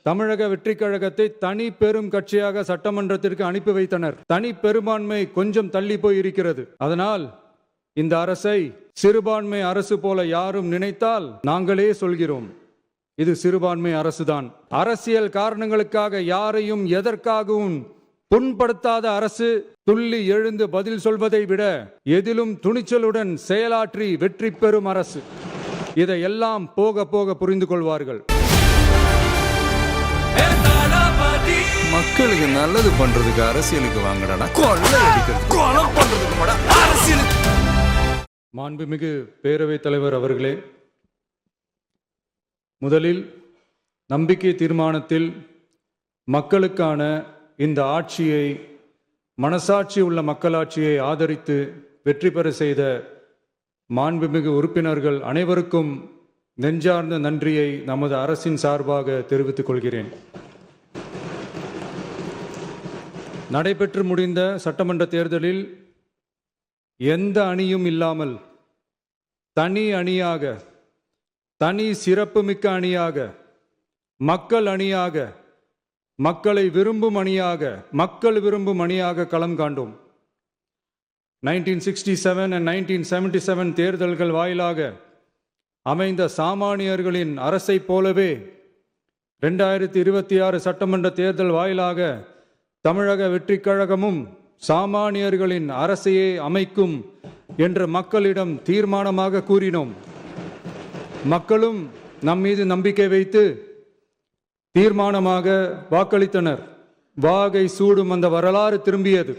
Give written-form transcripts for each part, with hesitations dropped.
தமிழக வெற்றிக் கழகத்தை தனி பெரும் கட்சியாக சட்டமன்றத்திற்கு அனுப்பி வைத்தனர். தனி பெரும்பான்மை கொஞ்சம் தள்ளி போய் இருக்கிறது. அதனால் இந்த அரசை சிறுபான்மை அரசு போல யாரும் நினைத்தால் நாங்களே சொல்கிறோம், இது சிறுபான்மை அரசுதான். அரசியல் காரணங்களுக்காக யாரையும் எதற்காகவும் புண்படுத்தாத அரசு, துள்ளி எழுந்து பதில் சொல்வதை விட எதிலும் துணிச்சலுடன் செயலாற்றி வெற்றி பெறும் அரசு. இதையெல்லாம் போக போக புரிந்து கொள்வார்கள். மக்களுக்கு நல்லது பண்றதுக்கு அரசியலுக்கு வாங்கடா, கொலை பண்றதுக்கு அரசியலுக்கு. மாண்புமிகு பேரவைத் தலைவர் அவர்களே, முதலில் நம்பிக்கை தீர்மானத்தில் மக்களுக்கான இந்த ஆட்சியை, மனசாட்சி உள்ள மக்களாட்சியை ஆதரித்து வெற்றி பெற செய்த மாண்புமிகு உறுப்பினர்கள் அனைவருக்கும் நெஞ்சார்ந்த நன்றியை நமது அரசின் சார்பாக தெரிவித்துக் கொள்கிறேன். நடைபெற்று முடிந்த சட்டமன்ற தேர்தலில் எந்த அணியும் இல்லாமல் தனி அணியாக, தனி சிறப்புமிக்க அணியாக, மக்கள் அணியாக, மக்களை விரும்பும் அணியாக, மக்கள் விரும்பும் அணியாக களம் காண்டோம். 1967 and 1977 தேர்தல்கள் வாயிலாக அமைந்த சாமானியர்களின் அரசை போலவே 2026 சட்டமன்ற தேர்தல் வாயிலாக தமிழக வெற்றிக் கழகமும் சாமானியர்களின் அரசையே அமைக்கும் என்று மக்களிடம் தீர்மானமாக கூறினோம். மக்களும் நம் மீது நம்பிக்கை வைத்து தீர்மானமாக வாக்களித்தனர். வாகை சூடும் அந்த வரலாறு திரும்பியது.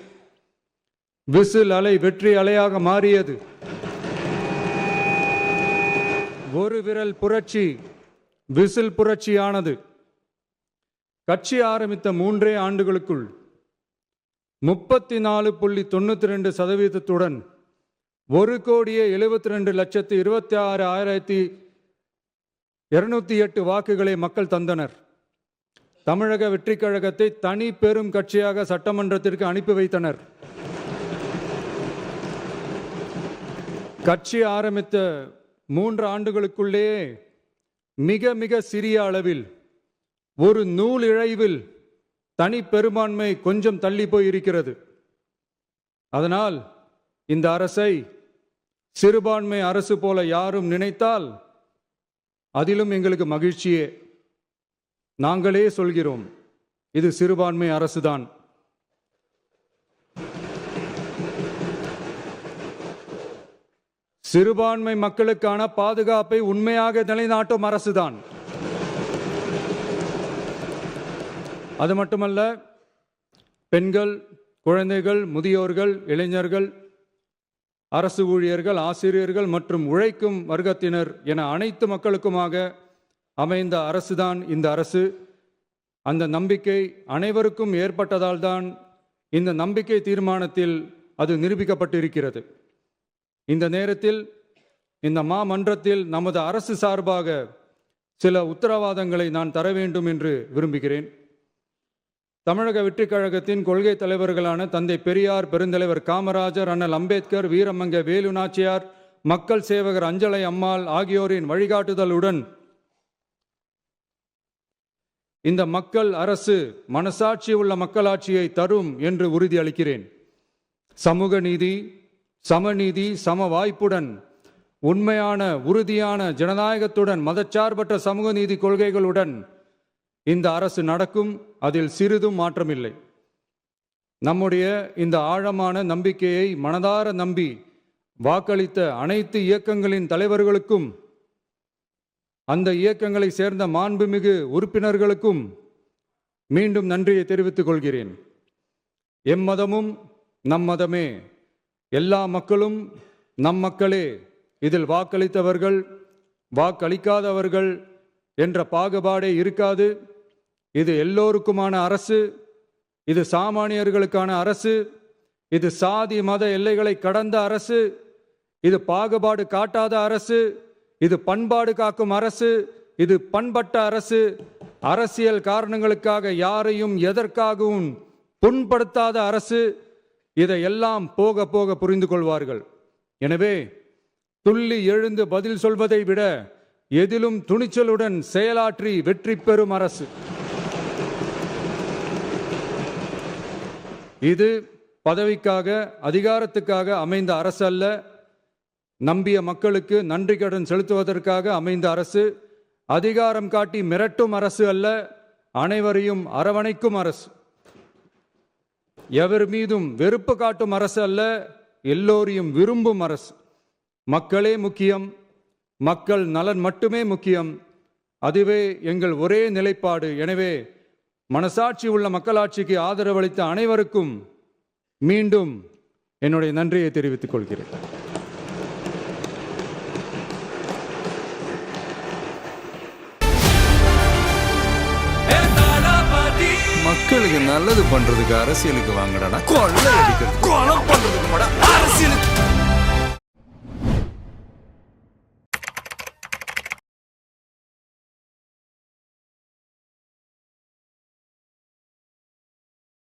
விசில் அலை வெற்றி அலையாக மாறியது. ஒரு விரல் புரட்சி விசில் புரட்சியானது. கட்சி ஆரம்பித்த 3 ஆண்டுகளுக்குள் 34.92% 1,72,26,208 வாக்குகளை மக்கள் தந்தனர். தமிழக வெற்றிக் கழகத்தை தனி பெரும் கட்சியாக சட்டமன்றத்திற்கு அனுப்பி வைத்தனர். கட்சி ஆரம்பித்த 3 ஆண்டுகளுக்குள்ளே மிக மிக சிறிய அளவில், ஒரு நூல் இழைவில் தனி பெரும்பான்மை கொஞ்சம் தள்ளி போய் இருக்கிறது. அதனால் இந்த அரசை சிறுபான்மை அரசு போல யாரும் நினைத்தால் அதிலும் எங்களுக்கு மகிழ்ச்சியே. நாங்களே சொல்கிறோம், இது சிறுபான்மை அரசுதான். சிறுபான்மை மக்களுக்கான பாதுகாப்பை உண்மையாக நிலைநாட்டும் அரசுதான். அது மட்டுமல்ல, பெண்கள், குழந்தைகள், முதியோர்கள், இளைஞர்கள், அரசு ஊழியர்கள், ஆசிரியர்கள் மற்றும் உழைக்கும் வர்க்கத்தினர் என அனைத்து மக்களுக்குமாக அமைந்த அரசுதான் இந்த அரசு. அந்த நம்பிக்கை அனைவருக்கும் ஏற்பட்டதால் தான் இந்த நம்பிக்கை தீர்மானத்தில் அது நிரூபிக்கப்பட்டிருக்கிறது. இந்த நேரத்தில் இந்த மாமன்றத்தில் நமது அரசு சார்பாக சில உத்தரவாதங்களை நான் தர வேண்டும் என்று விரும்புகிறேன். தமிழக வெற்றிக் கழகத்தின் கொள்கை தலைவர்களான தந்தை பெரியார், பெருந்தலைவர் காமராஜர், அண்ணல் அம்பேத்கர், வீரமங்க வேலு நாச்சியார், மக்கள் சேவகர் அஞ்சலை அம்மாள் ஆகியோரின் வழிகாட்டுதலுடன் இந்த மக்கள் அரசு மனசாட்சி உள்ள மக்களாட்சியை தரும் என்று உறுதியளிக்கிறேன். சமூக நீதி, சமநீதி, சம வாய்ப்புடன், உண்மையான உறுதியான ஜனநாயகத்துடன், மதச்சார்பற்ற சமூக நீதி கொள்கைகளுடன் இந்த அரசு நடக்கும். அதில் சிறிதும் மாற்றமில்லை. நம்முடைய இந்த ஆழமான நம்பிக்கையை மனதார நம்பி வாக்களித்த அனைத்து இயக்கங்களின் தலைவர்களுக்கும், அந்த இயக்கங்களை சேர்ந்த மாண்புமிகு உறுப்பினர்களுக்கும் மீண்டும் நன்றியை தெரிவித்துக் கொள்கிறேன். எம்மதமும் நம் மதமே, எல்லா மக்களும் நம் மக்களே, இதில் வாக்களித்தவர்கள், வாக்களிக்காதவர்கள் என்ற பாகுபாடே இருக்காது. இது எல்லோருக்குமான அரசு. இது சாமானியர்களுக்கான அரசு. இது சாதி மத எல்லைகளை கடந்த அரசு. இது பாகுபாடு காட்டாத அரசு. இது பண்பாடு காக்கும் அரசு. இது பண்பட்ட அரசு. அரசியல் காரணங்களுக்காக யாரையும் எதற்காகவும் புண்படுத்தாத அரசு. இதையெல்லாம் போக போக புரிந்து கொள்வார்கள். எனவே துள்ளி எழுந்து பதில் சொல்வதை விட எதிலும் துணிச்சலுடன் செயலாற்றி வெற்றி பெறும் அரசு. இது பதவிக்காக அதிகாரத்துக்காக அமைந்த அரசு அல்ல. நம்பிய மக்களுக்கு நன்றி கடன் செலுத்துவதற்காக அமைந்த அரசு. அதிகாரம் காட்டி மிரட்டும் அரசு அல்ல, அனைவரையும் அரவணைக்கும் அரசு. எவர் மீதும் வெறுப்பு காட்டும் அரசு அல்ல, எல்லோரையும் விரும்பும் அரசு. மக்களே முக்கியம், மக்கள் நலன் மட்டுமே முக்கியம். அதுவே எங்கள் ஒரே நிலைப்பாடு. எனவே மனசாட்சி உள்ள மக்களாட்சிக்கு ஆதரவளித்த அனைவருக்கும் மீண்டும் என்னுடைய நன்றியை தெரிவித்துக் கொள்கிறேன். மக்களுக்கு நல்லது பண்றதுக்கு அரசியலுக்கு வாங்கடா, கொள்ளை அடிக்கிறது கொலை பண்றதுக்கு அரசியலுக்கு